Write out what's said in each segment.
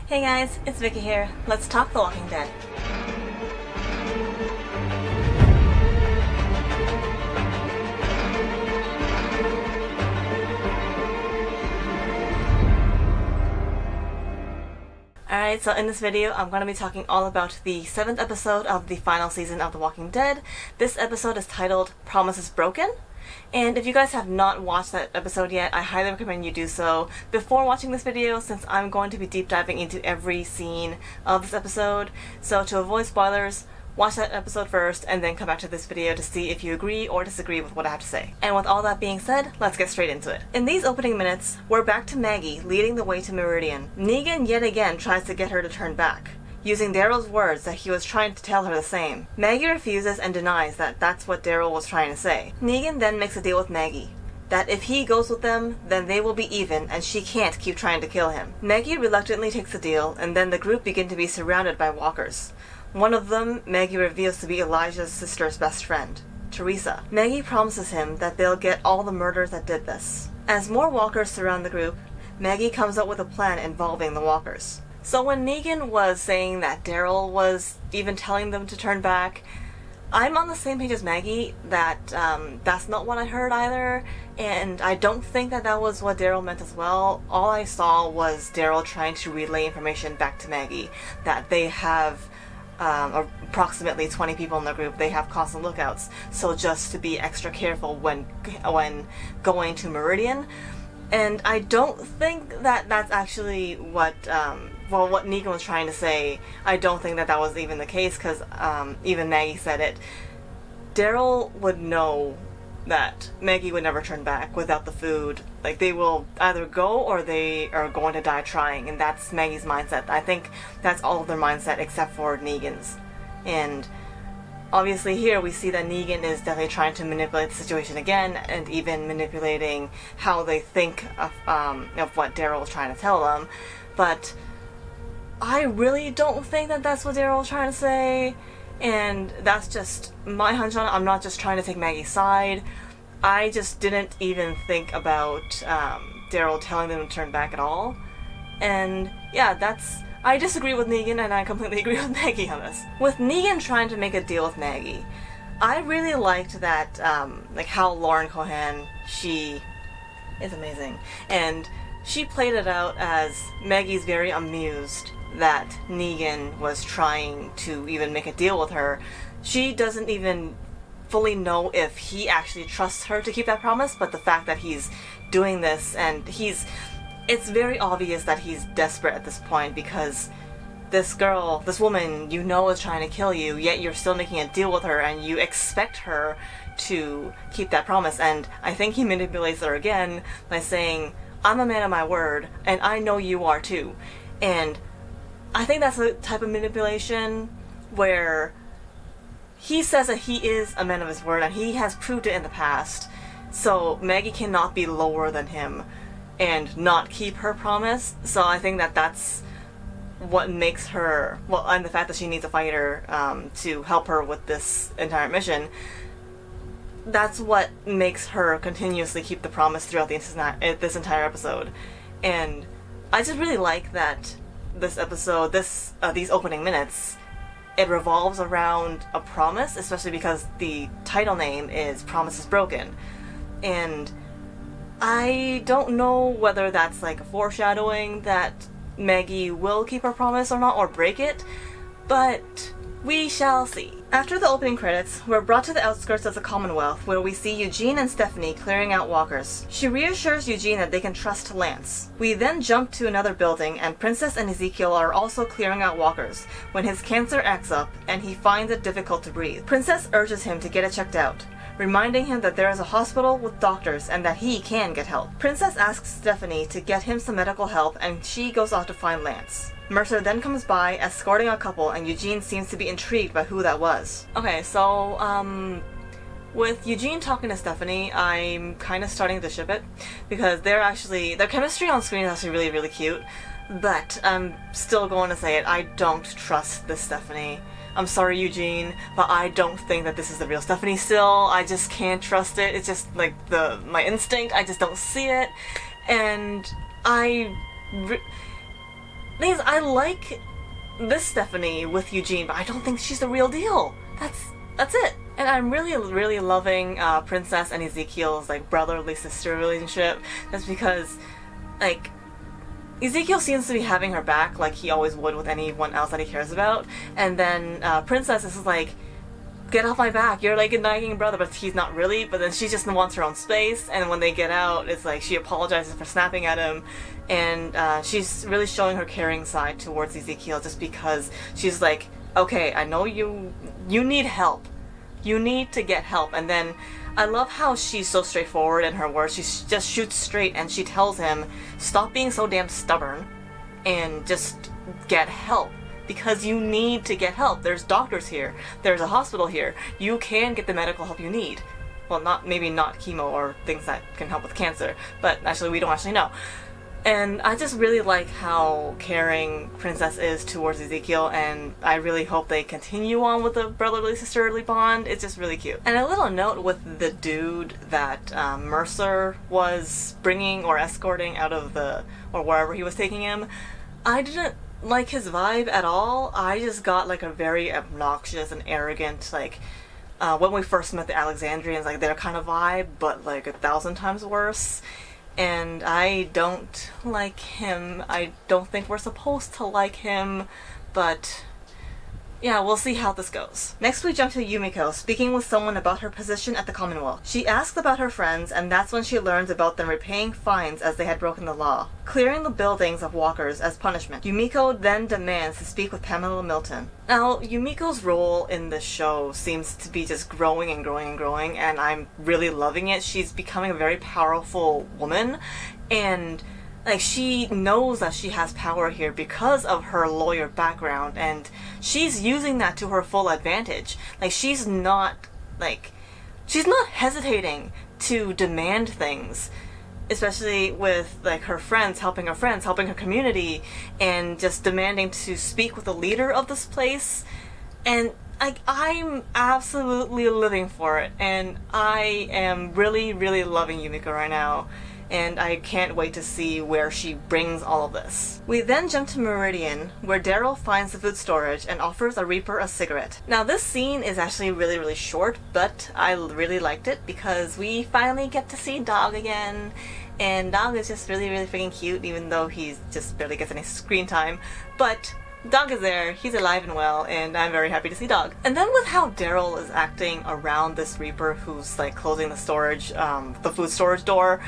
Hey guys, it's Vicky here. Let's talk The Walking Dead. Alright, so in this video, I'm going to be talking all about the 7th episode of the final season of The Walking Dead. This episode is titled Promises Broken. And if you guys have not watched that episode yet, I highly recommend you do so before watching this video, since I'm going to be deep diving into every scene of this episode. So to avoid spoilers, watch that episode first and then come back to this video to see if you agree or disagree with what I have to say. And with all that being said, let's get straight into it. In these opening minutes, we're back to Maggie leading the way to Meridian. Negan yet again tries to get her to turn back, using Daryl's words that he was trying to tell her the same. Maggie refuses and denies that that's what Daryl was trying to say. Negan then makes a deal with Maggie, that if he goes with them, then they will be even and she can't keep trying to kill him. Maggie reluctantly takes the deal, and then the group begin to be surrounded by walkers. One of them, Maggie reveals to be Elijah's sister's best friend, Teresa. Maggie promises him that they'll get all the murderers that did this. As more walkers surround the group, Maggie comes up with a plan involving the walkers. So when Negan was saying that Daryl was even telling them to turn back, I'm on the same page as Maggie that that's not what I heard either, and I don't think that that was what Daryl meant as well. All I saw was Daryl trying to relay information back to Maggie, that they have approximately 20 people in the group. They have constant lookouts, so just to be extra careful when going to Meridian. And I don't think that that's actually what what Negan was trying to say. I don't think that that was even the case, because even Maggie said it. Daryl would know that Maggie would never turn back without the food. Like, they will either go or they are going to die trying, and that's Maggie's mindset. I think that's all of their mindset except for Negan's. And obviously here we see that Negan is definitely trying to manipulate the situation again, and even manipulating how they think of what Daryl was trying to tell them. But I really don't think that that's what Daryl was trying to say, and that's just my hunch on it. I'm not just trying to take Maggie's side. I just didn't even think about Daryl telling them to turn back at all. And yeah, I disagree with Negan, and I completely agree with Maggie on this. With Negan trying to make a deal with Maggie, I really liked that, like how Lauren Cohan, she is amazing. And she played it out as Maggie's very amused that Negan was trying to even make a deal with her. She doesn't even fully know if he actually trusts her to keep that promise, but the fact that he's doing this, and it's very obvious that he's desperate at this point, because this woman you know is trying to kill you, yet you're still making a deal with her and you expect her to keep that promise. And I think he manipulates her again by saying, I'm a man of my word and I know you are too. And I think that's the type of manipulation where he says that he is a man of his word and he has proved it in the past, so Maggie cannot be lower than him and not keep her promise. So I think that that's what makes her, well, and the fact that she needs a fighter to help her with this entire mission, that's what makes her continuously keep the promise throughout this entire episode. And I just really like that this episode, these opening minutes, it revolves around a promise, especially because the title name is Promises Broken. And I don't know whether that's like a foreshadowing that Maggie will keep her promise or not, or break it, but we shall see. After the opening credits, we're brought to the outskirts of the Commonwealth, where we see Eugene and Stephanie clearing out walkers. She reassures Eugene that they can trust Lance. We then jump to another building, and Princess and Ezekiel are also clearing out walkers, when his cancer acts up and he finds it difficult to breathe. Princess urges him to get it checked out, reminding him that there is a hospital with doctors and that he can get help. Princess asks Stephanie to get him some medical help, and she goes off to find Lance. Mercer then comes by, escorting a couple, and Eugene seems to be intrigued by who that was. Okay, so, with Eugene talking to Stephanie, I'm kind of starting to ship it, because their chemistry on screen is actually really, really cute, but I'm still going to say it, I don't trust this Stephanie. I'm sorry, Eugene, but I don't think that this is the real Stephanie still. I just can't trust it. It's just like my instinct. I just don't see it. And thing is, I like this Stephanie with Eugene, but I don't think she's the real deal. That's it. And I'm really loving Princess and Ezekiel's like brotherly sister relationship. That's because like Ezekiel seems to be having her back like he always would with anyone else that he cares about, and then Princess is like, get off my back, you're like a nagging brother, but he's not really. But then she just wants her own space, and when they get out, it's like she apologizes for snapping at him, and she's really showing her caring side towards Ezekiel just because she's like, okay, I know you need help. You need to get help. And then I love how she's so straightforward in her words. She just shoots straight and she tells him, stop being so damn stubborn and just get help. Because you need to get help. There's doctors here. There's a hospital here. You can get the medical help you need. Well, maybe not chemo or things that can help with cancer, but actually we don't actually know. And I just really like how caring Princess is towards Ezekiel, and I really hope they continue on with the brotherly sisterly bond. It's just really cute. And a little note with the dude that Mercer was bringing or escorting out of or wherever he was taking him, I didn't like his vibe at all. I just got like a very obnoxious and arrogant, like when we first met the Alexandrians, like their kind of vibe, but like 1,000 times worse. And I don't like him. I don't think we're supposed to like him, but yeah, we'll see how this goes. Next we jump to Yumiko, speaking with someone about her position at the Commonwealth. She asks about her friends, and that's when she learns about them repaying fines as they had broken the law, clearing the buildings of walkers as punishment. Yumiko then demands to speak with Pamela Milton. Now, Yumiko's role in the show seems to be just growing and growing and growing, and I'm really loving it. She's becoming a very powerful woman, and like, she knows that she has power here because of her lawyer background, and she's using that to her full advantage. Like, she's not hesitating to demand things, especially with like her friends, helping her community, and just demanding to speak with the leader of this place. And I'm absolutely living for it, and I am really loving Yumiko right now. And I can't wait to see where she brings all of this. We then jump to Meridian, where Daryl finds the food storage and offers a Reaper a cigarette. Now this scene is actually really short, but I really liked it because we finally get to see Dog again. And Dog is just really freaking cute, even though he just barely gets any screen time. But Dog is there, he's alive and well, and I'm very happy to see Dog. And then with how Daryl is acting around this Reaper who's like closing the food storage door,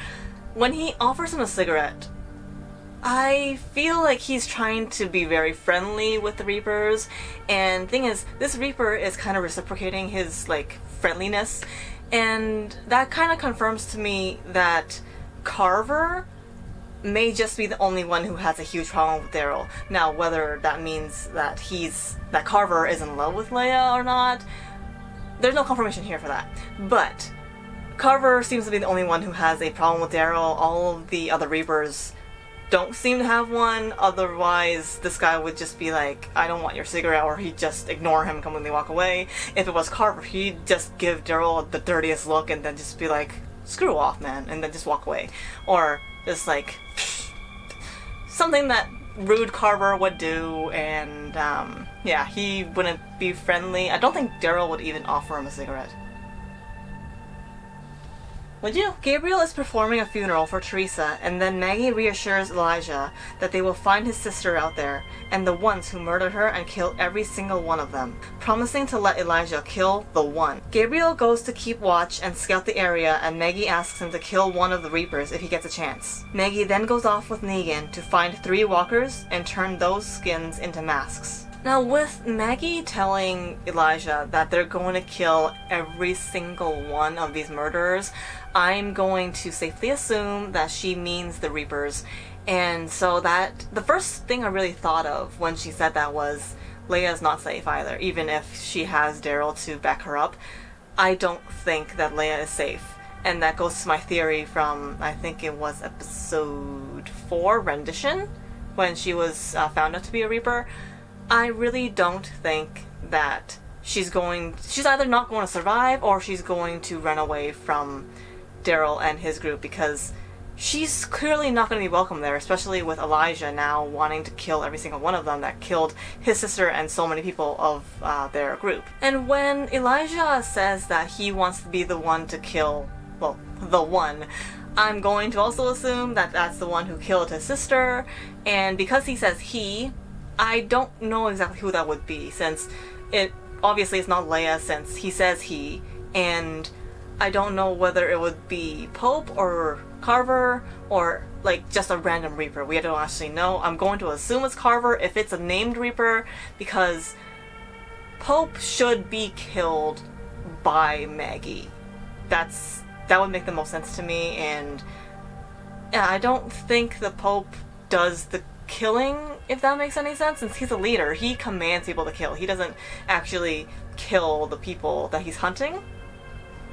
when he offers him a cigarette, I feel like he's trying to be very friendly with the Reapers, and thing is, this Reaper is kind of reciprocating his like friendliness, and that kind of confirms to me that Carver may just be the only one who has a huge problem with Daryl. Now, whether that means that Carver is in love with Leah or not, there's no confirmation here for that. But Carver seems to be the only one who has a problem with Daryl. All of the other Reapers don't seem to have one. Otherwise, this guy would just be like, I don't want your cigarette, or he'd just ignore him when they walk away. If it was Carver, he'd just give Daryl the dirtiest look and then just be like, screw off, man, and then just walk away. Or just like something that rude Carver would do, and yeah, he wouldn't be friendly. I don't think Daryl would even offer him a cigarette. Would you? Gabriel is performing a funeral for Teresa, and then Maggie reassures Elijah that they will find his sister out there, and the ones who murdered her and kill every single one of them, promising to let Elijah kill the one. Gabriel goes to keep watch and scout the area, and Maggie asks him to kill one of the Reapers if he gets a chance. Maggie then goes off with Negan to find 3 walkers and turn those skins into masks. Now, with Maggie telling Elijah that they're going to kill every single one of these murderers, I'm going to safely assume that she means the Reapers. And so that the first thing I really thought of when she said that was, Leia's not safe either. Even if she has Daryl to back her up, I don't think that Leia is safe. And that goes to my theory from, I think it was episode 4, Rendition, when she was found out to be a Reaper. I really don't think that she's either not going to survive or she's going to run away from Daryl and his group, because she's clearly not going to be welcome there, especially with Elijah now wanting to kill every single one of them that killed his sister and so many people of their group. And when Elijah says that he wants to be the one to kill, well, the one, I'm going to also assume that that's the one who killed his sister, and because he says he, I don't know exactly who that would be, since it obviously it's not Leah since he says he, and I don't know whether it would be Pope or Carver or like just a random Reaper. We don't actually know. I'm going to assume it's Carver if it's a named Reaper, because Pope should be killed by Maggie. That would make the most sense to me, and yeah, I don't think the Pope does the killing, if that makes any sense, since he's a leader. He commands people to kill. He doesn't actually kill the people that he's hunting.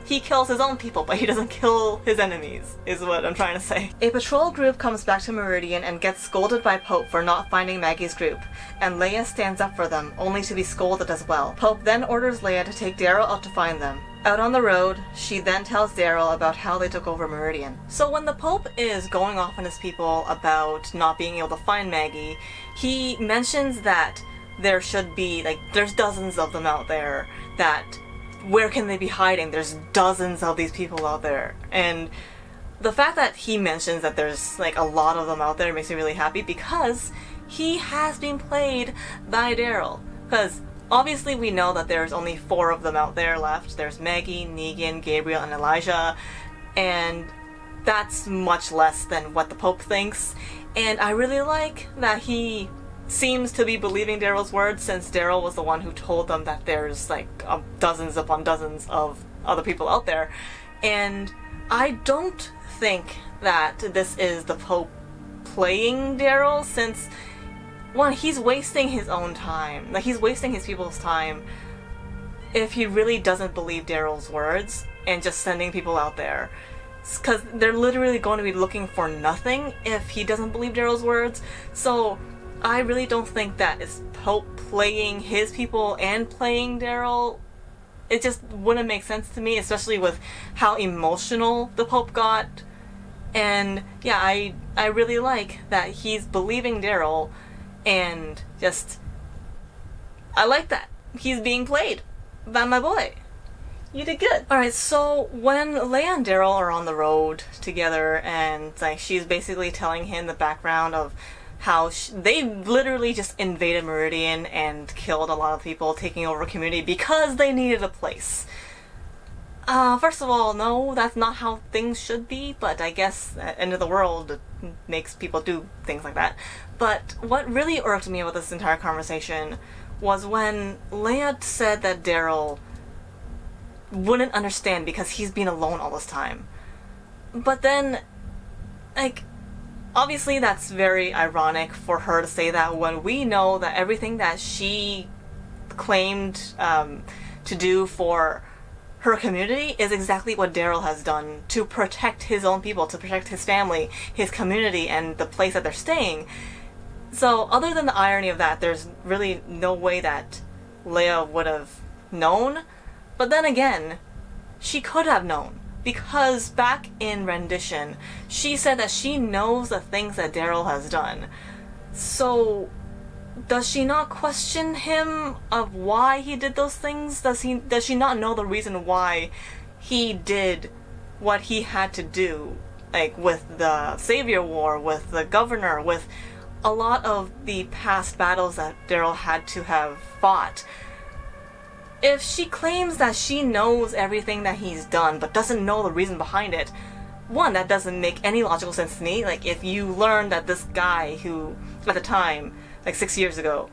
He kills his own people, but he doesn't kill his enemies, is what I'm trying to say. A patrol group comes back to Meridian and gets scolded by Pope for not finding Maggie's group, and Leah stands up for them, only to be scolded as well. Pope then orders Leah to take Daryl out to find them. Out on the road, she then tells Daryl about how they took over Meridian. So when the Pope is going off on his people about not being able to find Maggie, he mentions that there should be, like, there's dozens of them out there, that where can they be hiding? There's dozens of these people out there. And the fact that he mentions that there's like a lot of them out there makes me really happy, because he has been played by Daryl. Because obviously we know that there's only 4 of them out there left. There's Maggie, Negan, Gabriel, and Elijah. And that's much less than what the Pope thinks. And I really like that he seems to be believing Daryl's words, since Daryl was the one who told them that there's like dozens upon dozens of other people out there. And I don't think that this is the Pope playing Daryl, since one, he's wasting his own time. Like, he's wasting his people's time if he really doesn't believe Daryl's words and just sending people out there. Because they're literally going to be looking for nothing if he doesn't believe Daryl's words. So I really don't think that is Pope playing his people and playing Daryl. It just wouldn't make sense to me, especially with how emotional the Pope got. And yeah, I really like that he's believing Daryl, and just, I like that. He's being played by my boy. You did good. Alright, so when Leah and Daryl are on the road together, and like she's basically telling him the background of how they literally just invaded Meridian and killed a lot of people, taking over a community because they needed a place. First of all, no, that's not how things should be, but I guess at the end of the world it makes people do things like that. But what really irked me about this entire conversation was when Leah said that Daryl wouldn't understand because he's been alone all this time. But then, like, obviously that's very ironic for her to say that when we know that everything that she claimed to do for her community is exactly what Daryl has done to protect his own people, to protect his family, his community, and the place that they're staying. So other than the irony of that, there's really no way that Leah would have known. But then again, she could have known. Because back in Rendition, she said that she knows the things that Daryl has done. So, does she not question him of why he did those things? Does she not know the reason why he did what he had to do? Like with the Savior War, with the Governor, with a lot of the past battles that Daryl had to have fought. If she claims that she knows everything that he's done but doesn't know the reason behind it, one, that doesn't make any logical sense to me. Like, if you learn that this guy who, at the time, like 6 years ago,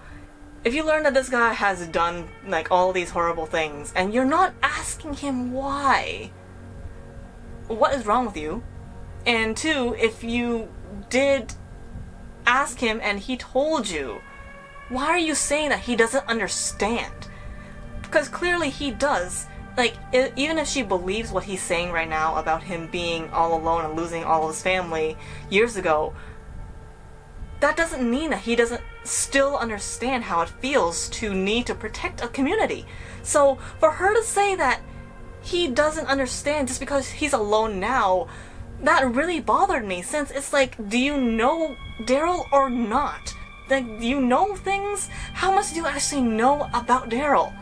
if you learn that this guy has done, like, all these horrible things, and you're not asking him why, what is wrong with you? And two, if you did ask him and he told you, why are you saying that he doesn't understand? Because clearly he does. Like, even if she believes what he's saying right now about him being all alone and losing all of his family years ago, that doesn't mean that he doesn't still understand how it feels to need to protect a community. So for her to say that he doesn't understand just because he's alone now that really bothered me, since it's like, do you know Daryl or not? Like, do you know things? How much do you actually know about Daryl?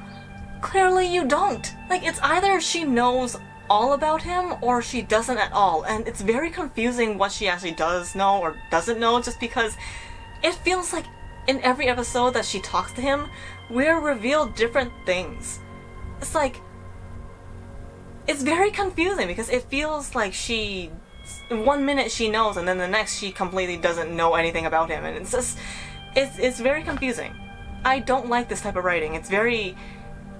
Clearly you don't. Like, it's either she knows all about him or she doesn't at all, and it's very confusing what she actually does know or doesn't know, just because it feels like in every episode that she talks to him, we're revealed different things. It's like, it's very confusing because it feels like she, 1 minute she knows and then the next she completely doesn't know anything about him, and it's just, it's very confusing. I don't like this type of writing. It's very,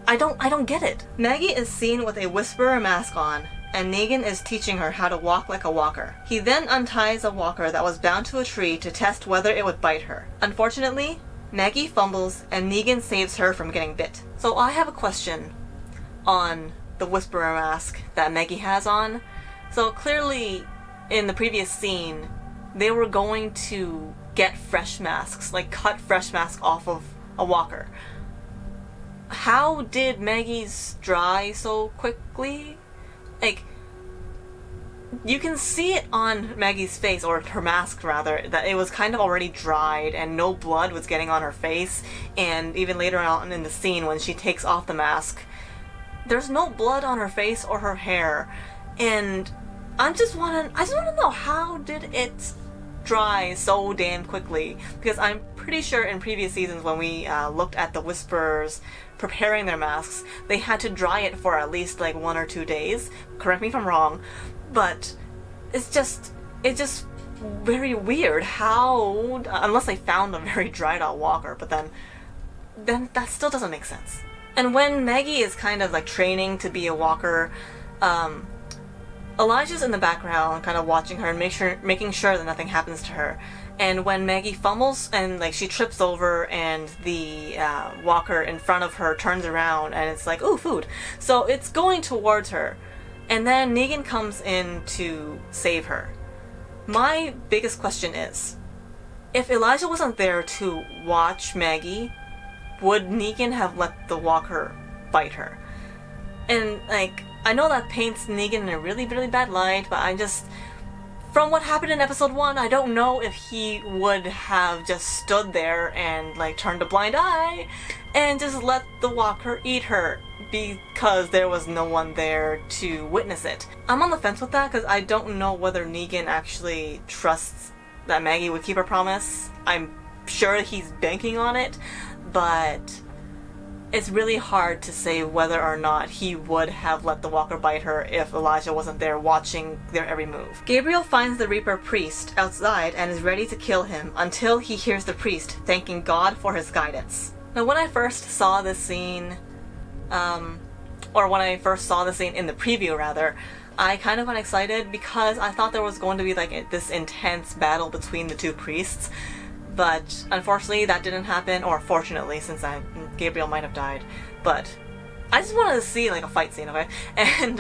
I don't get it. Maggie is seen with a Whisperer mask on, and Negan is teaching her how to walk like a walker. He then unties a walker that was bound to a tree to test whether it would bite her. Unfortunately, Maggie fumbles and Negan saves her from getting bit. So I have a question on the Whisperer mask that Maggie has on. So clearly, in the previous scene, they were going to get fresh masks, like cut fresh masks off of a walker. How did Maggie's dry so quickly? Like, you can see it on Maggie's face, or her mask rather, that it was kind of already dried and no blood was getting on her face, and even later on in the scene when she takes off the mask, there's no blood on her face or her hair, and I just want to know, how did it dry so damn quickly? Because I'm pretty sure in previous seasons when we looked at the Whisperers preparing their masks, they had to dry it for at least like 1 or 2 days. Correct me if I'm wrong, but it's just very weird how, unless they found a very dried out walker, but then that still doesn't make sense. And when Maggie is kind of like training to be a walker, Elijah's in the background kind of watching her and making sure that nothing happens to her. And when Maggie fumbles and like she trips over and the walker in front of her turns around and it's like, ooh, food. So it's going towards her. And then Negan comes in to save her. My biggest question is, if Elijah wasn't there to watch Maggie, would Negan have let the walker bite her? And like, I know that paints Negan in a really, really bad light, but I just, from what happened in episode 1, I don't know if he would have just stood there and like turned a blind eye and just let the walker eat her because there was no one there to witness it. I'm on the fence with that because I don't know whether Negan actually trusts that Maggie would keep her promise. I'm sure he's banking on it, but it's really hard to say whether or not he would have let the walker bite her if Elijah wasn't there watching their every move. Gabriel finds the Reaper priest outside and is ready to kill him until he hears the priest thanking God for his guidance. Now, when I first saw this scene, or when I first saw the scene in the preview rather, I kind of got excited because I thought there was going to be like this intense battle between the two priests. But unfortunately that didn't happen, or fortunately, since Gabriel might have died. But I just wanted to see like a fight scene, okay? And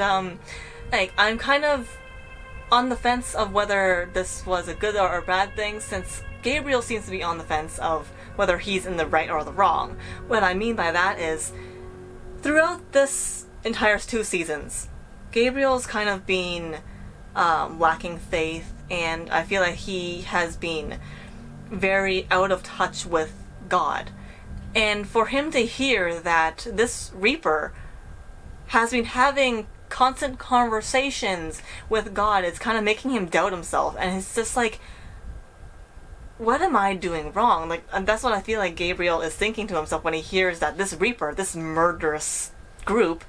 like, I'm kind of on the fence of whether this was a good or a bad thing, since Gabriel seems to be on the fence of whether he's in the right or the wrong. What I mean by that is, throughout this entire 2 seasons, Gabriel's kind of been lacking faith, and I feel like he has been very out of touch with God. And for him to hear that this Reaper has been having constant conversations with God, it's kind of making him doubt himself, and it's just like, what am I doing wrong? Like, and that's what I feel like Gabriel is thinking to himself when he hears that this Reaper, this murderous group,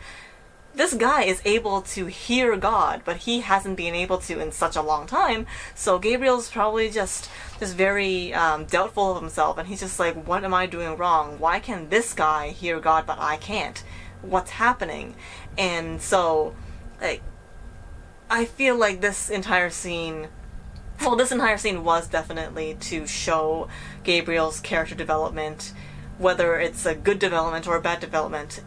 this guy is able to hear God, but he hasn't been able to in such a long time. So Gabriel's probably just very doubtful of himself, and he's just like, what am I doing wrong? Why can this guy hear God but I can't? What's happening? And so, like, I feel like this entire scene was definitely to show Gabriel's character development. Whether it's a good development or a bad development,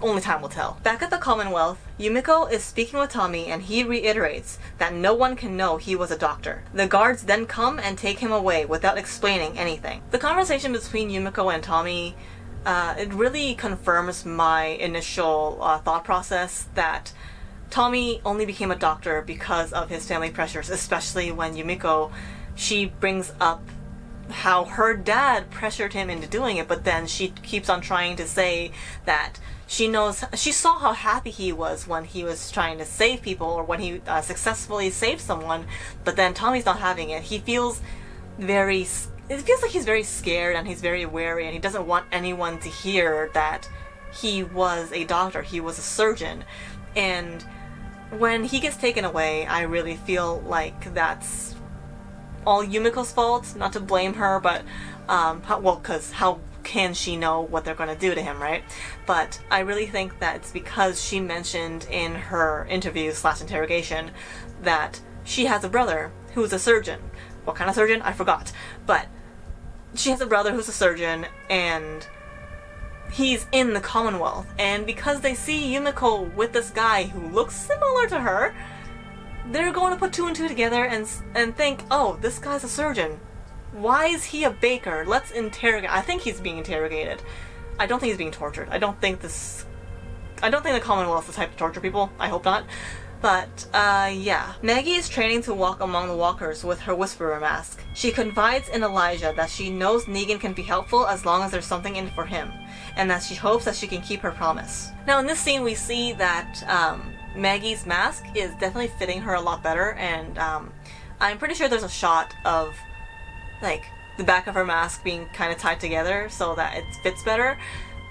only time will tell. Back at the Commonwealth, Yumiko is speaking with Tommy, and he reiterates that no one can know he was a doctor. The guards then come and take him away without explaining anything. The conversation between Yumiko and Tommy, it really confirms my initial thought process that Tommy only became a doctor because of his family pressures, especially when Yumiko, she brings up how her dad pressured him into doing it, but then she keeps on trying to say that she saw how happy he was when he was trying to save people, or when he successfully saved someone, but then Tommy's not having it. It feels like he's very scared and he's very wary, and he doesn't want anyone to hear that he was a doctor, he was a surgeon. And when he gets taken away, I really feel like that's all Yumiko's fault. Not to blame her, but because how can she know what they're going to do to him, right? But I really think that it's because she mentioned in her interview / interrogation that she has a brother who's a surgeon. What kind of surgeon? I forgot. But she has a brother who's a surgeon, and he's in the Commonwealth. And because they see Yumiko with this guy who looks similar to her, they're going to put 2 and 2 together and think, oh, this guy's a surgeon. Why is he a baker? Let's interrogate. I think he's being interrogated. I don't think he's being tortured. I don't think the Commonwealth is the type to torture people. I hope not. But, yeah. Maggie is training to walk among the walkers with her Whisperer mask. She confides in Elijah that she knows Negan can be helpful as long as there's something in it for him, and that she hopes that she can keep her promise. Now, in this scene, we see that, Maggie's mask is definitely fitting her a lot better, and, I'm pretty sure there's a shot of, like, the back of her mask being kind of tied together so that it fits better.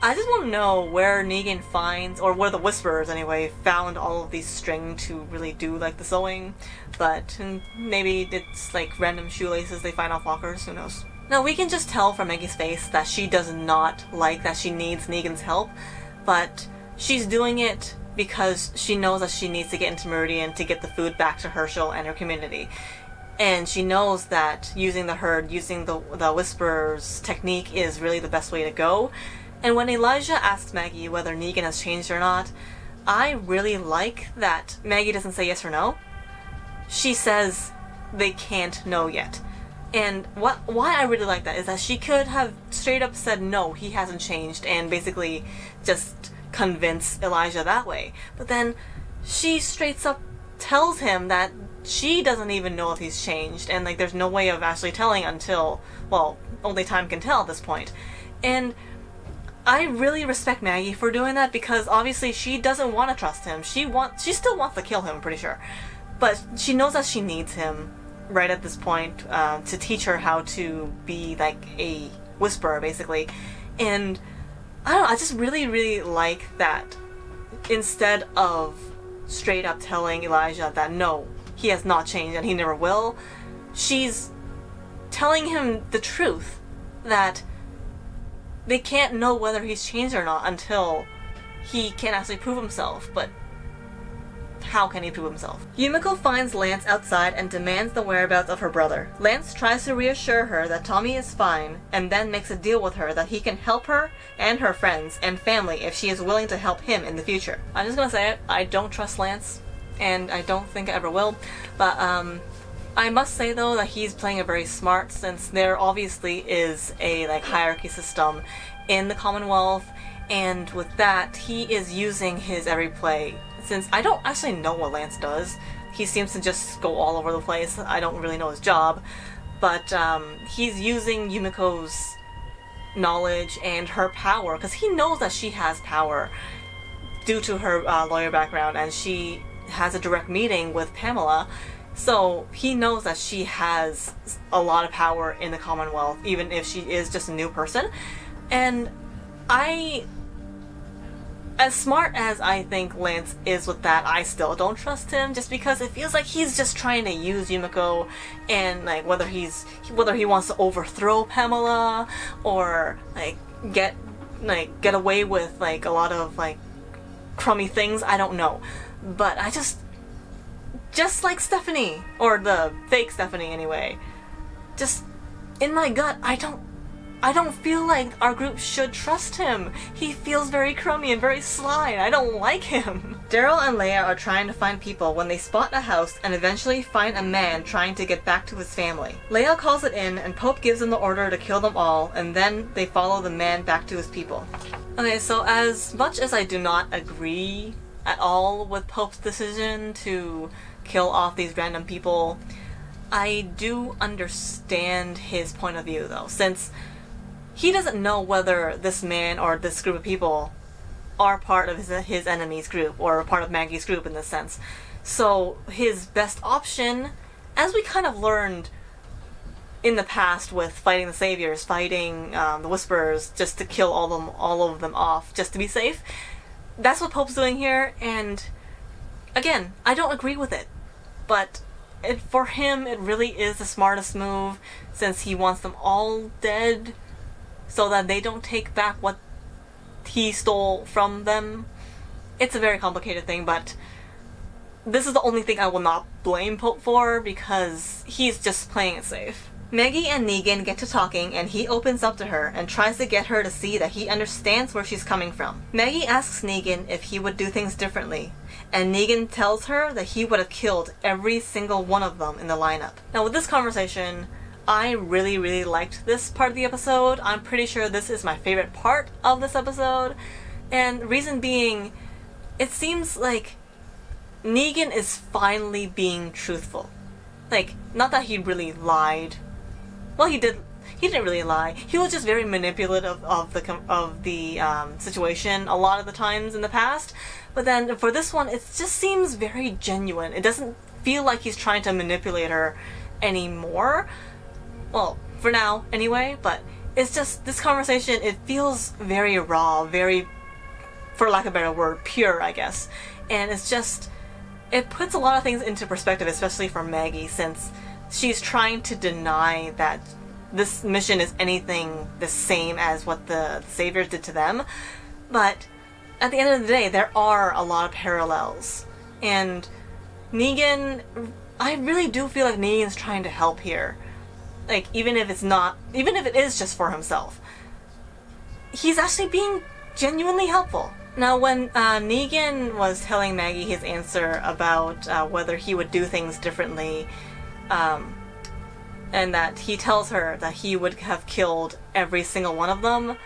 I just want to know where Negan finds, or where the Whisperers anyway, found all of these string to really do like the sewing, but maybe it's like random shoelaces they find off walkers, who knows. Now we can just tell from Maggie's face that she does not like that she needs Negan's help, but she's doing it because she knows that she needs to get into Meridian to get the food back to Herschel and her community. And she knows that using the herd, using the Whisperers technique is really the best way to go. And when Elijah asks Maggie whether Negan has changed or not, I really like that Maggie doesn't say yes or no. She says they can't know yet. And why I really like that is that she could have straight up said no, he hasn't changed, and basically just convince Elijah that way. But then she straight up tells him that she doesn't even know if he's changed, and like there's no way of actually telling until, well, only time can tell at this point. And I really respect Maggie for doing that, because obviously she doesn't want to trust him. She still wants to kill him, I'm pretty sure. But she knows that she needs him right at this point to teach her how to be like a whisperer, basically. And I don't know, I just really, really like that instead of straight up telling Elijah that no, he has not changed and he never will, she's telling him the truth, that they can't know whether he's changed or not until he can actually prove himself. But how can he prove himself? Yumiko finds Lance outside and demands the whereabouts of her brother. Lance tries to reassure her that Tommy is fine, and then makes a deal with her that he can help her and her friends and family if she is willing to help him in the future. I'm just gonna say it, I don't trust Lance, and I don't think I ever will, but I must say though that he's playing it very smart, since there obviously is a like hierarchy system in the Commonwealth, and with that he is using his every play. Since I don't actually know what Lance does, he seems to just go all over the place. I don't really know his job, but he's using Yumiko's knowledge and her power, because he knows that she has power due to her lawyer background, and she has a direct meeting with Pamela. So he knows that she has a lot of power in the Commonwealth, even if she is just a new person. And as smart as I think Lance is with that, I still don't trust him, just because it feels like he's just trying to use Yumiko, and like whether he wants to overthrow Pamela or like get away with like a lot of like crummy things, I don't know. But I just like Stephanie, or the fake Stephanie anyway, just in my gut, I don't feel like our group should trust him. He feels very crummy and very sly, and I don't like him. Daryl and Leah are trying to find people when they spot a house and eventually find a man trying to get back to his family. Leah calls it in, and Pope gives them the order to kill them all, and then they follow the man back to his people. Okay, so as much as I do not agree at all with Pope's decision to kill off these random people. I do understand his point of view, though, since he doesn't know whether this man or this group of people are part of his enemy's group, or part of Maggie's group in this sense. So his best option, as we kind of learned in the past with fighting the Saviors, fighting the Whisperers, just to kill all of them off, just to be safe, that's what Pope's doing here, and again, I don't agree with it, but for him, it really is the smartest move, since he wants them all dead so that they don't take back what he stole from them. It's a very complicated thing, but this is the only thing I will not blame Pope for, because he's just playing it safe. Maggie and Negan get to talking, and he opens up to her and tries to get her to see that he understands where she's coming from. Maggie asks Negan if he would do things differently, and Negan tells her that he would have killed every single one of them in the lineup. Now with this conversation, I really liked this part of the episode. I'm pretty sure this is my favorite part of this episode, and reason being, it seems like Negan is finally being truthful. Like, not that he really lied. Well, he didn't really lie. He was just very manipulative of the situation a lot of the times in the past. But then for this one, it just seems very genuine. It doesn't feel like he's trying to manipulate her anymore. Well, for now, anyway. But it's just, this conversation, it feels very raw, very, for lack of a better word, pure, I guess. And it's just, it puts a lot of things into perspective, especially for Maggie, since she's trying to deny that this mission is anything the same as what the Saviors did to them. But at the end of the day, there are a lot of parallels. And Negan, I really do feel like Negan's trying to help here. Like, even if it is just for himself, he's actually being genuinely helpful. Now, when Negan was telling Maggie his answer about whether he would do things differently, and that he tells her that he would have killed every single one of them,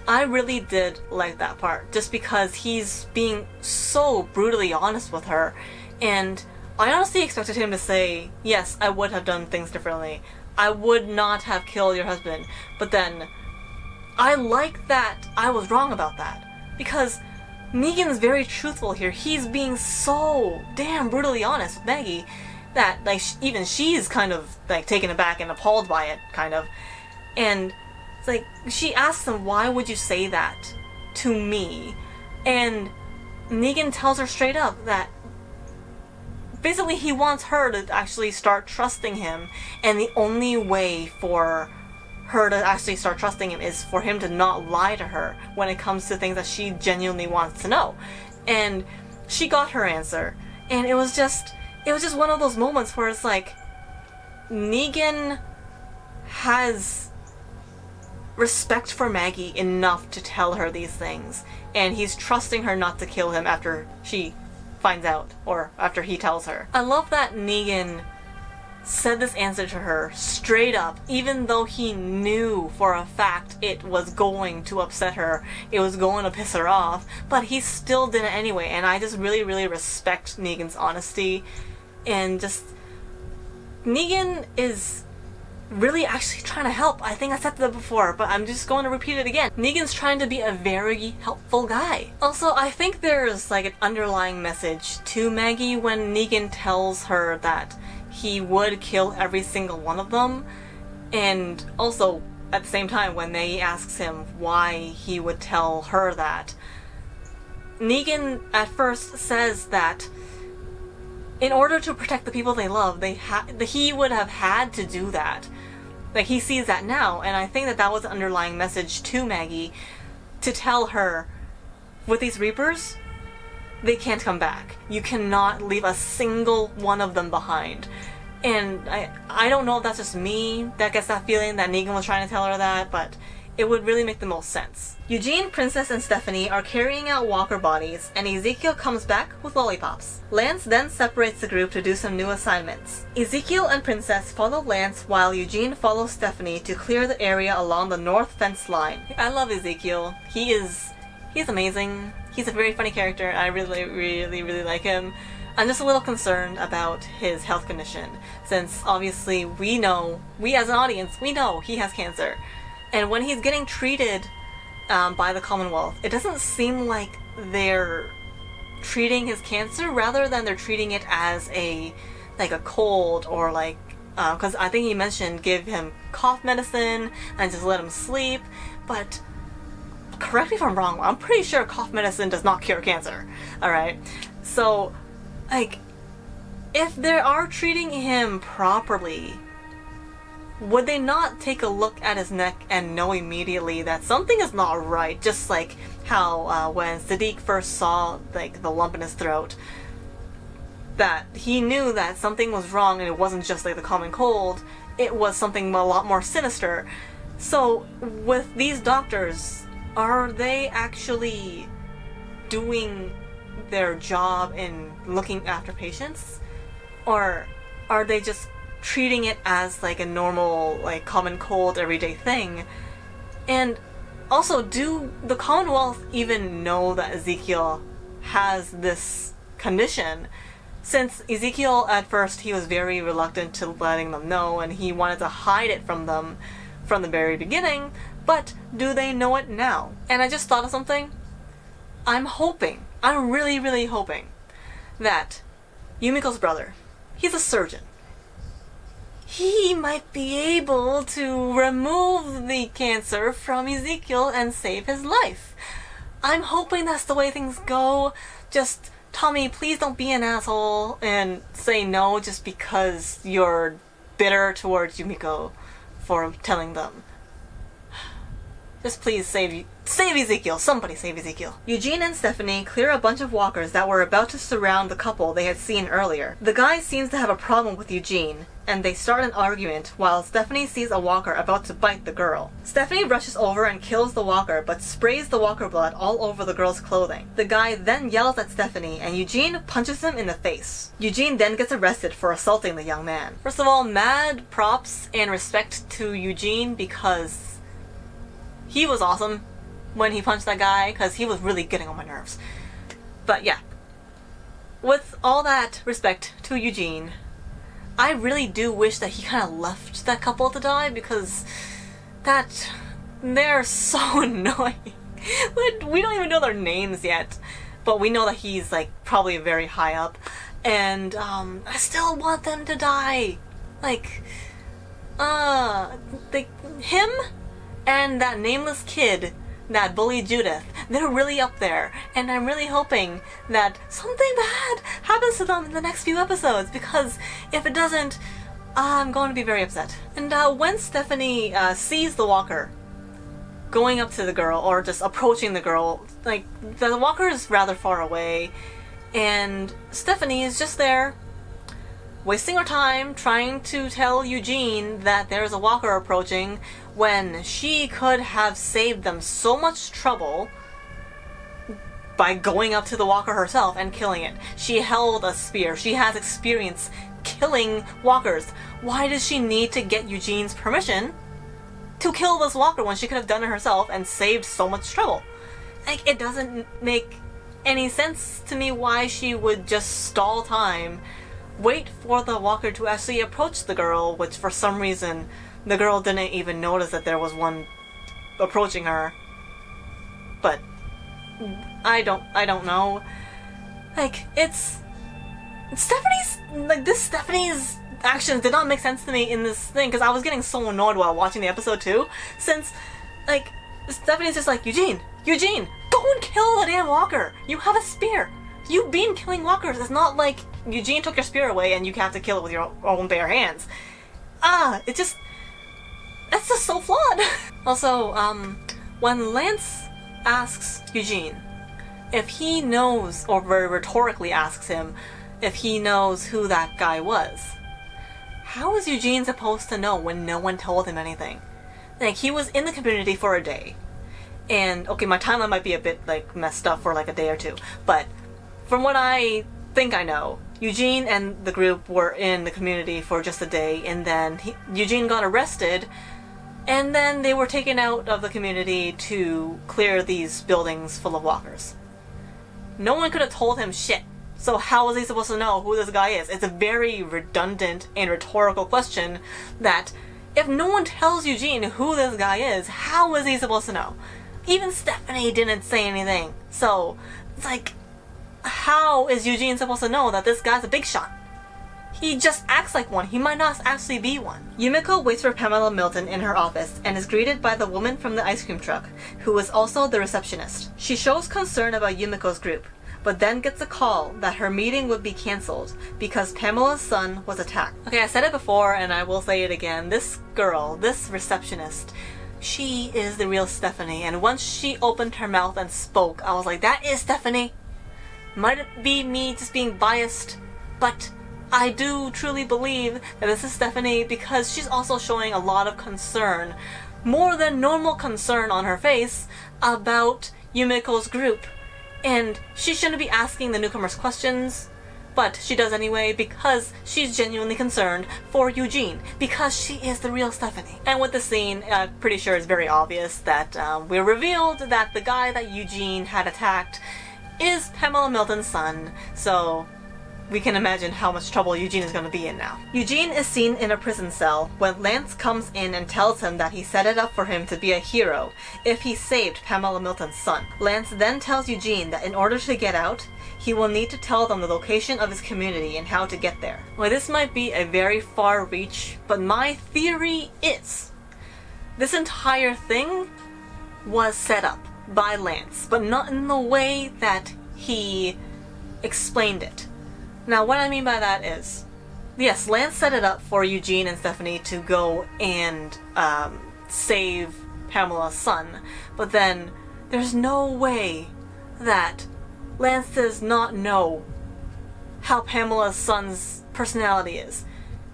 I really did like that part, just because he's being so brutally honest with her, and I honestly expected him to say, yes, I would have done things differently. I would not have killed your husband. But then, I like that I was wrong about that. Because Negan's very truthful here. He's being so damn brutally honest with Maggie that, like, even she's kind of, like, taken aback and appalled by it, kind of. And it's like, she asks him, why would you say that to me? And Negan tells her straight up that basically he wants her to actually start trusting him, and the only way for her to actually start trusting him is for him to not lie to her when it comes to things that she genuinely wants to know. And she got her answer, and it was just one of those moments where it's like, Negan has respect for Maggie enough to tell her these things, and he's trusting her not to kill him after she finds out, or after he tells her. I love that Negan said this answer to her straight up, even though he knew for a fact it was going to upset her, it was going to piss her off, but he still did it anyway, and I just really respect Negan's honesty, and just, Negan is really actually trying to help. I think I said that before, but I'm just going to repeat it again. Negan's trying to be a very helpful guy. Also, I think there's like an underlying message to Maggie when Negan tells her that he would kill every single one of them, and also at the same time when Maggie asks him why he would tell her that, Negan at first says that in order to protect the people they love, he would have had to do that. Like, he sees that now, and I think that that was an underlying message to Maggie to tell her, with these Reapers, they can't come back. You cannot leave a single one of them behind. And I don't know if that's just me that gets that feeling that Negan was trying to tell her that, but it would really make the most sense. Eugene, Princess, and Stephanie are carrying out walker bodies, and Ezekiel comes back with lollipops. Lance then separates the group to do some new assignments. Ezekiel and Princess follow Lance while Eugene follows Stephanie to clear the area along the north fence line. I love Ezekiel. He's amazing. He's a very funny character. I really, really, really like him. I'm just a little concerned about his health condition, since obviously we as an audience, we know he has cancer. And when he's getting treated by the Commonwealth, it doesn't seem like they're treating his cancer, rather than they're treating it as a cold, or because I think he mentioned give him cough medicine and just let him sleep. But correct me if I'm wrong, I'm pretty sure cough medicine does not cure cancer. Alright? So, if they are treating him properly, would they not take a look at his neck and know immediately that something is not right? Just like how when Sadiq first saw the lump in his throat, that he knew that something was wrong, and it wasn't just the common cold, it was something a lot more sinister. So with these doctors, are they actually doing their job in looking after patients? Or are they just treating it as a normal common cold everyday thing? And also, do the Commonwealth even know that Ezekiel has this condition? Since Ezekiel, at first, he was very reluctant to letting them know, and he wanted to hide it from them from the very beginning, but do they know it now? And I just thought of something. I'm really, really hoping that Yumiko's brother, he's a surgeon. He might be able to remove the cancer from Ezekiel and save his life. I'm hoping that's the way things go. Just, Tommy, please don't be an asshole and say no just because you're bitter towards Yumiko for telling them. Just please save Ezekiel. Somebody save Ezekiel. Eugene and Stephanie clear a bunch of walkers that were about to surround the couple they had seen earlier. The guy seems to have a problem with Eugene, and they start an argument while Stephanie sees a walker about to bite the girl. Stephanie rushes over and kills the walker, but sprays the walker blood all over the girl's clothing. The guy then yells at Stephanie, and Eugene punches him in the face. Eugene then gets arrested for assaulting the young man. First of all, mad props and respect to Eugene, because he was awesome when he punched that guy, because he was really getting on my nerves. But yeah, with all that respect to Eugene, I really do wish that he kind of left that couple to die, because they're so annoying. We don't even know their names yet, but we know that he's probably very high up, and I still want them to die. Him and that nameless kid that bullied Judith, they're really up there, and I'm really hoping that something bad happens to them in the next few episodes, because if it doesn't, I'm going to be very upset. And when Stephanie sees the walker going up to the girl, or just approaching the girl, the walker is rather far away, and Stephanie is just there, wasting her time trying to tell Eugene that there's a walker approaching, when she could have saved them so much trouble by going up to the walker herself and killing it. She held a spear. She has experience killing walkers. Why does she need to get Eugene's permission to kill this walker when she could have done it herself and saved so much trouble? It doesn't make any sense to me why she would just stall time, wait for the walker to actually approach the girl, which for some reason the girl didn't even notice that there was one approaching her. But I don't know. It's Stephanie's actions did not make sense to me in this thing, because I was getting so annoyed while watching the episode too, since Stephanie's just Eugene, go and kill the damn walker. You have a spear. You've been killing walkers. It's not like Eugene took your spear away and you have to kill it with your own bare hands. That's just so flawed. Also, when Lance asks Eugene if he knows, or very rhetorically asks him if he knows who that guy was, how is Eugene supposed to know when no one told him anything? He was in the community for a day. And, okay, my timeline might be a bit, messed up for, a day or two, but from what I think I know, Eugene and the group were in the community for just a day, and then Eugene got arrested, and then they were taken out of the community to clear these buildings full of walkers. no one could have told him shit. So how was he supposed to know who this guy is? It's a very redundant and rhetorical question that if no one tells Eugene who this guy is, how is he supposed to know? Even Stephanie didn't say anything. So it's like, how is Eugene supposed to know that this guy's a big shot? He just acts like one. He might not actually be one. Yumiko waits for Pamela Milton in her office and is greeted by the woman from the ice cream truck, who is also the receptionist. She shows concern about Yumiko's group, but then gets a call that her meeting would be cancelled because Pamela's son was attacked. Okay, I said it before and I will say it again. This girl, this receptionist, she is the real Stephanie, and once she opened her mouth and spoke, I was like, that is Stephanie. Might it be me just being biased, but I do truly believe that this is Stephanie because she's also showing a lot of concern, more than normal concern on her face, about Yumiko's group. And she shouldn't be asking the newcomers questions, but she does anyway because she's genuinely concerned for Eugene, because she is the real Stephanie. And with the scene, I'm pretty sure it's very obvious that we're revealed that the guy that Eugene had attacked is Pamela Milton's son, so we can imagine how much trouble Eugene is going to be in now. Eugene is seen in a prison cell when Lance comes in and tells him that he set it up for him to be a hero if he saved Pamela Milton's son. Lance then tells Eugene that in order to get out, he will need to tell them the location of his community and how to get there. Well, this might be a very far reach, but my theory is this entire thing was set up by Lance, but not in the way that he explained it. Now, what I mean by that is, yes, Lance set it up for Eugene and Stephanie to go and save Pamela's son, but then there's no way that Lance does not know how Pamela's son's personality is.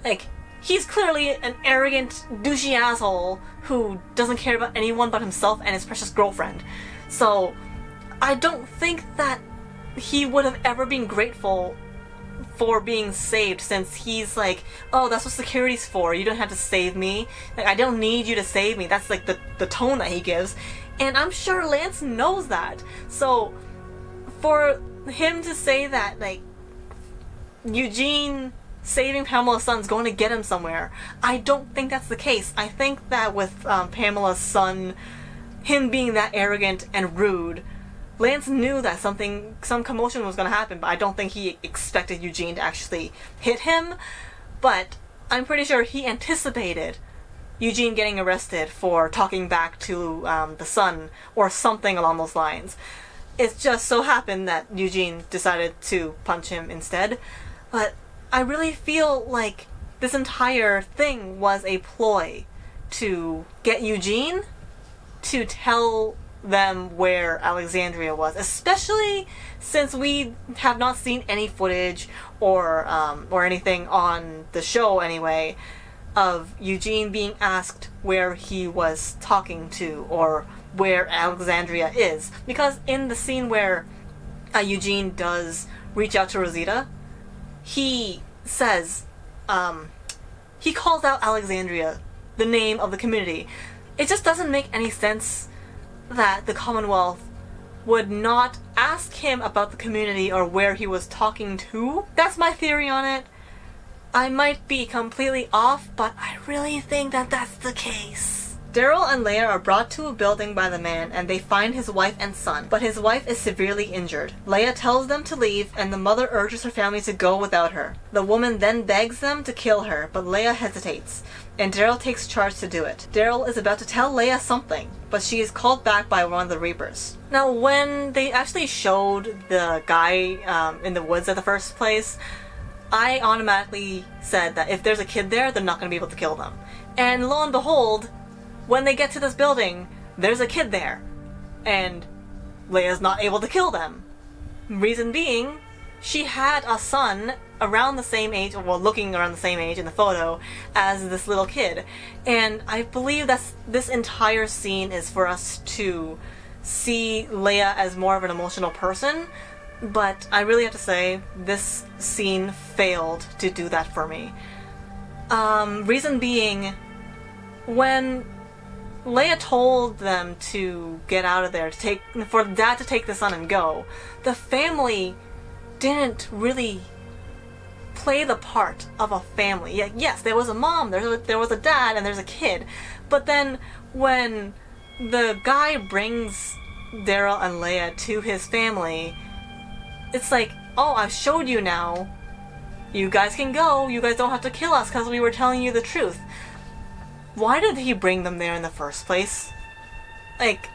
Like, he's clearly an arrogant, douchey asshole who doesn't care about anyone but himself and his precious girlfriend. So, I don't think that he would have ever been grateful for being saved, since he's like, oh, that's what security's for, you don't have to save me, like, I don't need you to save me. That's like the tone that he gives, and I'm sure Lance knows that. So for him to say that, like, Eugene saving Pamela's son's going to get him somewhere, I don't think that's the case. I think that with Pamela's son, him being that arrogant and rude, Lance knew that some commotion was going to happen, but I don't think he expected Eugene to actually hit him. But I'm pretty sure he anticipated Eugene getting arrested for talking back to the son or something along those lines. It just so happened that Eugene decided to punch him instead. But I really feel like this entire thing was a ploy to get Eugene to tell them where Alexandria was, especially since we have not seen any footage or anything on the show anyway of Eugene being asked where he was talking to or where Alexandria is. Because in the scene where Eugene does reach out to Rosita, he says, he calls out Alexandria, the name of the community. It just doesn't make any sense that the Commonwealth would not ask him about the community or where he was talking to. That's my theory on it. I might be completely off, but I really think that that's the case. Daryl and Leah are brought to a building by the man and they find his wife and son, but his wife is severely injured. Leah tells them to leave and the mother urges her family to go without her. The woman then begs them to kill her, but Leah hesitates, and Daryl takes charge to do it. Daryl is about to tell Leah something, but she is called back by one of the Reapers. Now, when they actually showed the guy in the woods at the first place, I automatically said that if there's a kid there, they're not going to be able to kill them. And lo and behold, when they get to this building, there's a kid there, and Leah's not able to kill them. Reason being, she had a son around the same age, well, looking around the same age in the photo as this little kid. And I believe that this entire scene is for us to see Leah as more of an emotional person, but I really have to say, this scene failed to do that for me. Reason being, when Leia told them to get out of there, for Dad to take the son and go. The family didn't really play the part of a family. Yes, there was a mom, there was a dad, and there's a kid. But then when the guy brings Daryl and Leia to his family, it's like, oh, I've showed you now. You guys can go. You guys don't have to kill us because we were telling you the truth. Why did he bring them there in the first place? Like,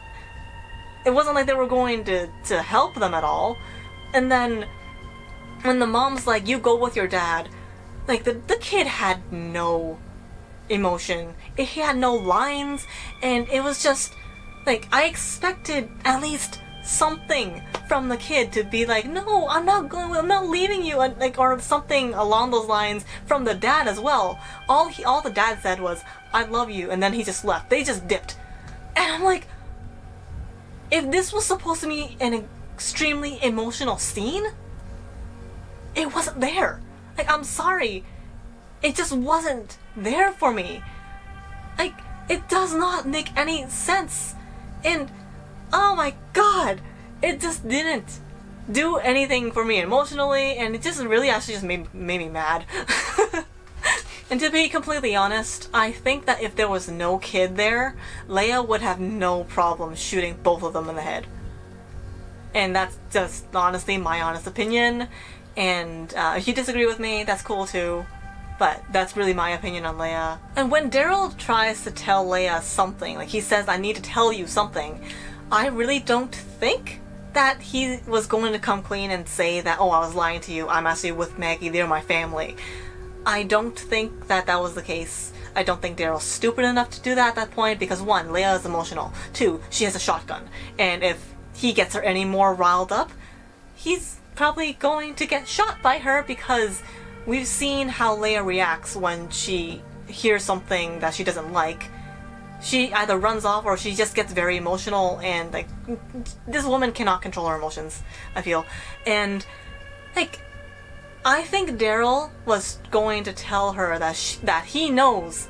it wasn't like they were going to help them at all. And then when the mom's like, you go with your dad, like, the kid had no emotion. He had no lines, and it was just, like, I expected at least something from the kid to be like, no, I'm not leaving you, like, or something along those lines from the dad as well. All the dad said was, I love you, and then he just left. They just dipped. And I'm like, if this was supposed to be an extremely emotional scene, it wasn't there. Like, I'm sorry, it just wasn't there for me. Like, it does not make any sense. And oh my god, it just didn't do anything for me emotionally, and it just really actually just made me mad. And to be completely honest, I think that if there was no kid there, Leia would have no problem shooting both of them in the head. And that's just honestly my honest opinion. And if you disagree with me, that's cool too. But that's really my opinion on Leia. And when Daryl tries to tell Leia something, like he says, I need to tell you something, I really don't think that he was going to come clean and say that, oh, I was lying to you, I'm actually with Maggie, they're my family. I don't think that was the case. I don't think Daryl's stupid enough to do that at that point, because one, Leia is emotional. Two, she has a shotgun. And if he gets her any more riled up, he's probably going to get shot by her, because we've seen how Leia reacts when she hears something that she doesn't like. She either runs off or she just gets very emotional, and like, this woman cannot control her emotions, I feel. And like, I think Daryl was going to tell her that he knows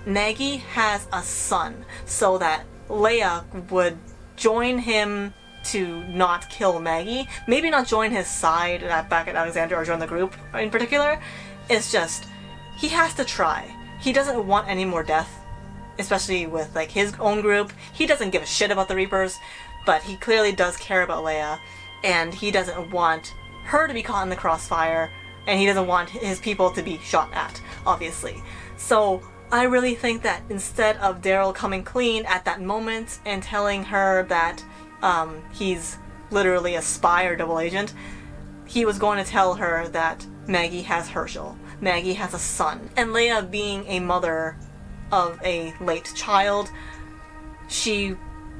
Maggie has a son, so that Leia would join him to not kill Maggie. Maybe not join his side back at Alexandria or join the group in particular. It's just, he has to try. He doesn't want any more death, especially with like his own group. He doesn't give a shit about the Reapers, but he clearly does care about Leia, and he doesn't want her to be caught in the crossfire, and he doesn't want his people to be shot at, obviously. So I really think that instead of Daryl coming clean at that moment and telling her that he's literally a spy or double agent, he was going to tell her that Maggie has Herschel. Maggie has a son. And Leia, being a mother of a late child, she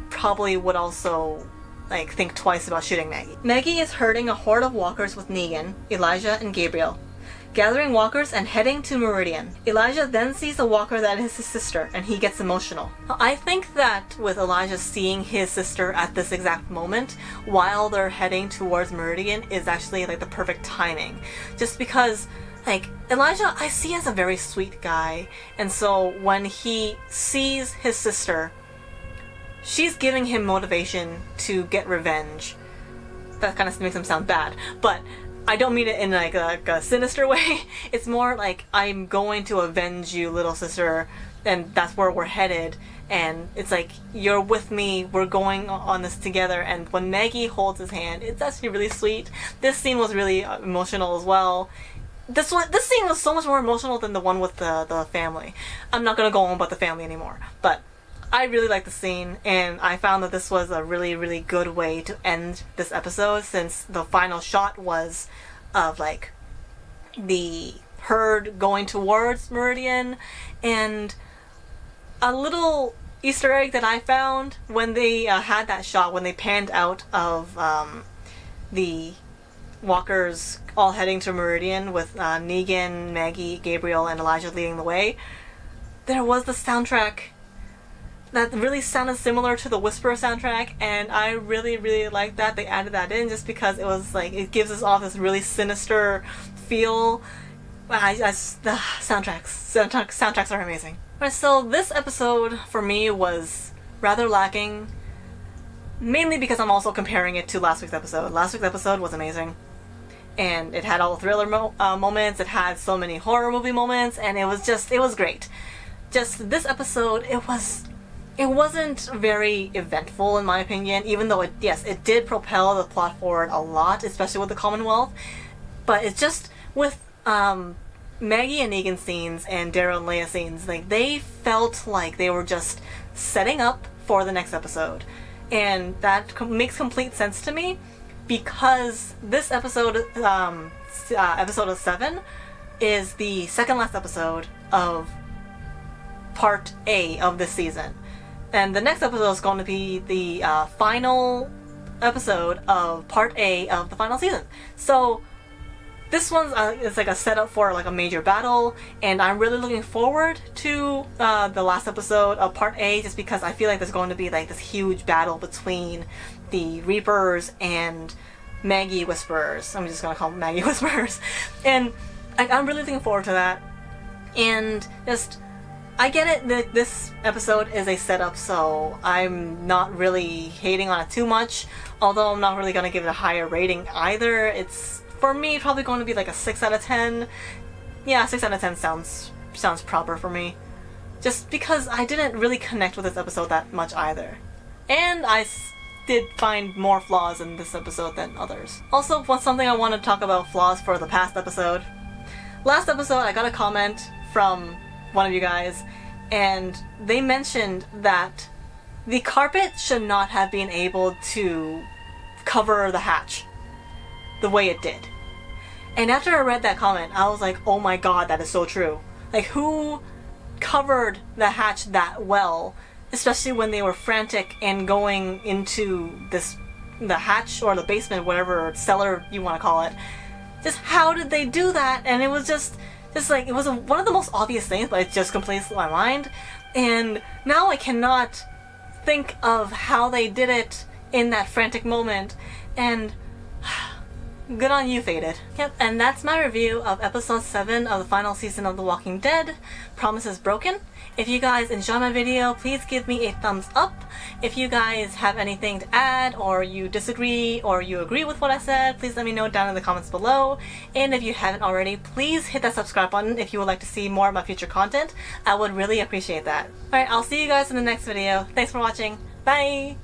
probably would also think twice about shooting Maggie. Maggie is herding a horde of walkers with Negan, Elijah, and Gabriel, gathering walkers and heading to Meridian. Elijah then sees a walker that is his sister, and he gets emotional. I think that with Elijah seeing his sister at this exact moment, while they're heading towards Meridian, is actually the perfect timing. Just because, Elijah I see as a very sweet guy, and so when he sees his sister, she's giving him motivation to get revenge. That kind of makes him sound bad, but I don't mean it in a sinister way. It's more like, I'm going to avenge you, little sister, and that's where we're headed. And it's like, you're with me, we're going on this together. And when Maggie holds his hand, it's actually really sweet. This scene was really emotional as well. This scene was so much more emotional than the one with the family. I'm not gonna go on about the family anymore, but I really liked the scene, and I found that this was a really, really good way to end this episode, since the final shot was of the herd going towards Meridian. And a little Easter egg that I found when they had that shot, when they panned out of the walkers all heading to Meridian with Negan, Maggie, Gabriel, and Elijah leading the way, there was the soundtrack that really sounded similar to the Whisperer soundtrack, and I really, really liked that they added that in, just because it was it gives us off this really sinister feel. The soundtracks are amazing. Alright, so this episode for me was rather lacking, mainly because I'm also comparing it to last week's episode. Last week's episode was amazing, and it had all the thriller moments, it had so many horror movie moments, and it was great. Just this episode, it wasn't very eventful in my opinion, even though it did propel the plot forward a lot, especially with the Commonwealth. But it's just with Maggie and Negan scenes and Daryl and Leah scenes, like, they felt like they were just setting up for the next episode. And that makes complete sense to me, because this episode, episode 7, is the second last episode of part A of this season. And the next episode is going to be the final episode of part A of the final season. So this one's is like a setup for like a major battle, and I'm really looking forward to the last episode of part A, just because I feel like there's going to be like this huge battle between the Reapers and Maggie Whisperers. I'm just gonna call them Maggie Whisperers, and I'm really looking forward to that. And just, I get it that this episode is a setup, so I'm not really hating on it too much, although I'm not really gonna give it a higher rating either. It's, for me, probably going to be like a 6 out of 10. Yeah, 6 out of 10 sounds proper for me. Just because I didn't really connect with this episode that much either. And I did find more flaws in this episode than others. Also, something I want to talk about flaws for the past episode. Last episode, I got a comment from one of you guys, and they mentioned that the carpet should not have been able to cover the hatch the way it did. And after I read that comment, I was like, oh my god, that is so true. Like, who covered the hatch that well, especially when they were frantic and going into the hatch or the basement, whatever cellar you want to call it. Just how did they do that? And it was just like, it was one of the most obvious things, but it just completely slipped my mind. And now I cannot think of how they did it in that frantic moment. And good on you, Fated. Yep, and that's my review of episode 7 of the final season of The Walking Dead, Promises Broken. If you guys enjoy my video, please give me a thumbs up. If you guys have anything to add, or you disagree, or you agree with what I said, please let me know down in the comments below. And if you haven't already, please hit that subscribe button if you would like to see more of my future content. I would really appreciate that. Alright, I'll see you guys in the next video. Thanks for watching. Bye!